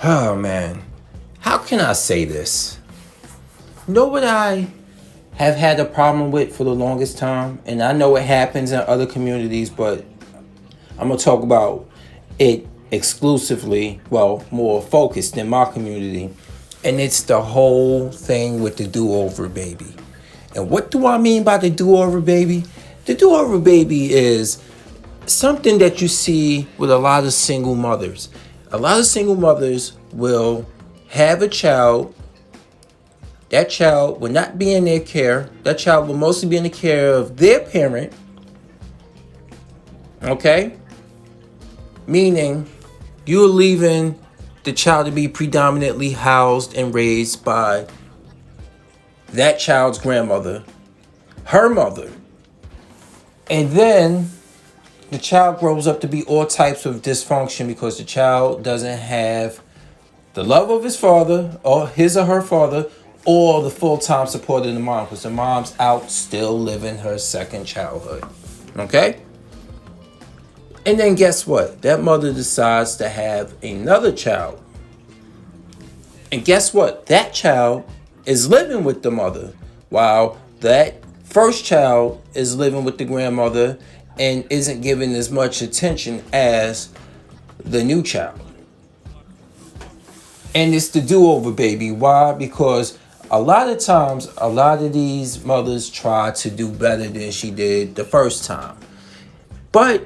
Oh man, how can I say this? You know what I have had a problem with for the longest time? And I know it happens in other communities, but I'm going to talk about it exclusively, well, more focused in my community. And it's the whole thing with the do-over baby. And what do I mean by the do-over baby? The do-over baby is something that you see with a lot of single mothers. A lot of single mothers will have a child. That child will not be in their care. That child will mostly be in the care of their parent. Okay? Meaning, you're leaving the child to be predominantly housed and raised by that child's grandmother, her mother. And then the child grows up to be all types of dysfunction because the child doesn't have the love of his father or his or her father or the full-time support of the mom because the mom's out still living her second childhood. Okay? And then guess what? That mother decides to have another child. And guess what? That child is living with the mother while that first child is living with the grandmother and isn't given as much attention as the new child. And it's the do-over baby. Why? Because a lot of times, a lot of these mothers try to do better than she did the first time. But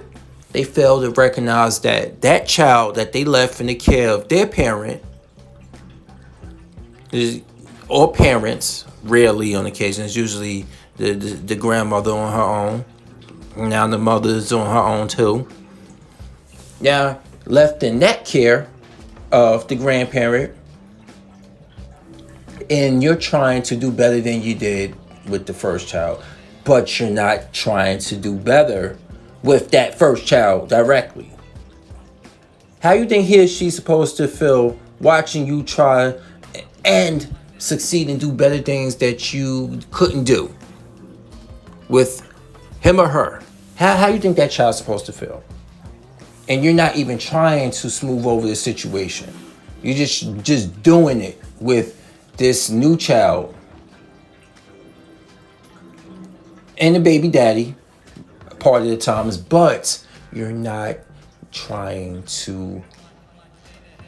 they fail to recognize that that child that they left in the care of their parent or parents, rarely on occasions, usually the grandmother on her own. Now the mother is on her own too. Now, left in that care of the grandparent, and you're trying to do better than you did with the first child, but you're not trying to do better with that first child directly. How you think he or she's supposed to feel watching you try and succeed and do better things that you couldn't do with him or her? How you think that child's supposed to feel? And you're not even trying to smooth over the situation. You're just doing it with this new child and the baby daddy part of the times, but you're not trying to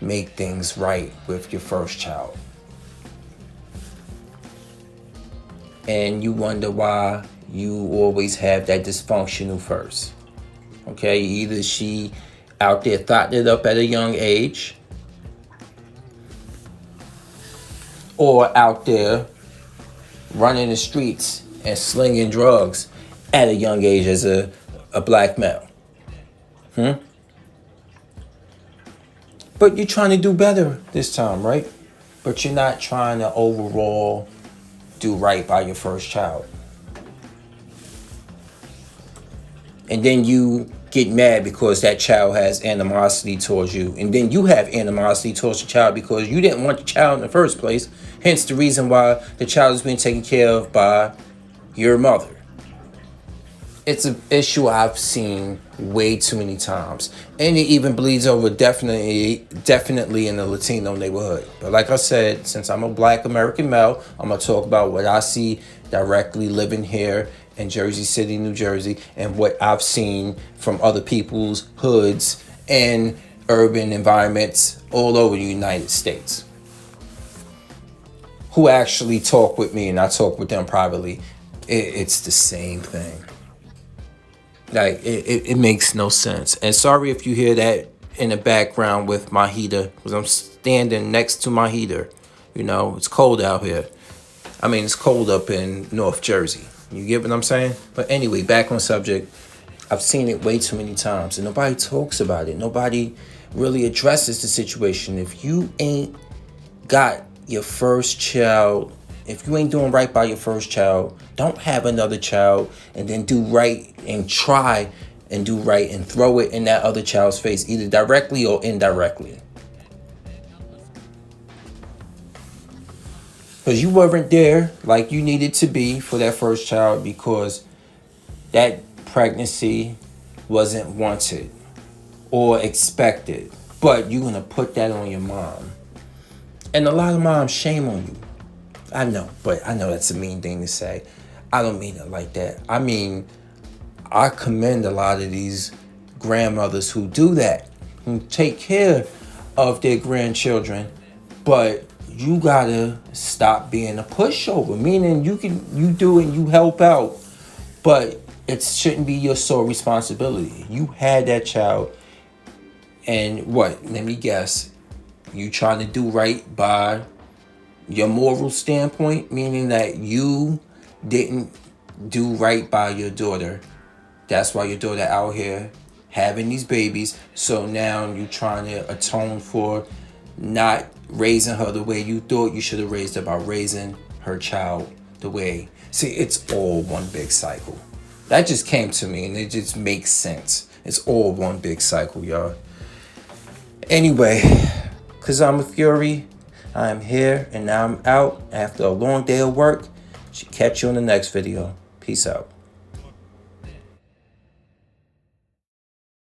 make things right with your first child. And you wonder why you always have that dysfunctional first. Okay, either she out there thought it up at a young age, or out there running the streets and slinging drugs at a young age as a black male. But you're trying to do better this time, right? But you're not trying to overall do right by your first child. And then you get mad because that child has animosity towards you. And then you have animosity towards the child because you didn't want the child in the first place. Hence the reason why the child is being taken care of by your mother. It's an issue I've seen way too many times. And it even bleeds over definitely in the Latino neighborhood. But like I said, since I'm a black American male, I'm going to talk about what I see directly living here in Jersey City, New Jersey, and what I've seen from other people's hoods and urban environments all over the United States who actually talk with me, and I talk with them privately. It's the same thing. Like, it makes no sense. And sorry if you hear that in the background with my heater, because I'm standing next to my heater. You know, it's cold out here. I mean, it's cold up in North Jersey. You get what I'm saying? But anyway, back on subject. I've seen it way too many times, and nobody talks about it. Nobody really addresses the situation. If you ain't got your first child, if you ain't doing right by your first child, don't have another child and then do right and try and do right and throw it in that other child's face, either directly or indirectly. Because you weren't there like you needed to be for that first child because that pregnancy wasn't wanted or expected. But you're going to put that on your mom. And a lot of moms, shame on you. I know, but I know that's a mean thing to say. I don't mean it like that. I mean, I commend a lot of these grandmothers who do that, who take care of their grandchildren, but you gotta stop being a pushover. Meaning you do it, you help out, but it shouldn't be your sole responsibility. You had that child, and what? Let me guess. You trying to do right by your moral standpoint, meaning that you didn't do right by your daughter. That's why your daughter out here having these babies. So now you trying to atone for not raising her the way you thought you should have raised her by raising her child the way. See, it's all one big cycle. That just came to me and it just makes sense. It's all one big cycle, y'all. Anyway, because I'm a Fury, I am here and now I'm out after a long day of work. Should catch you in the next video. Peace out.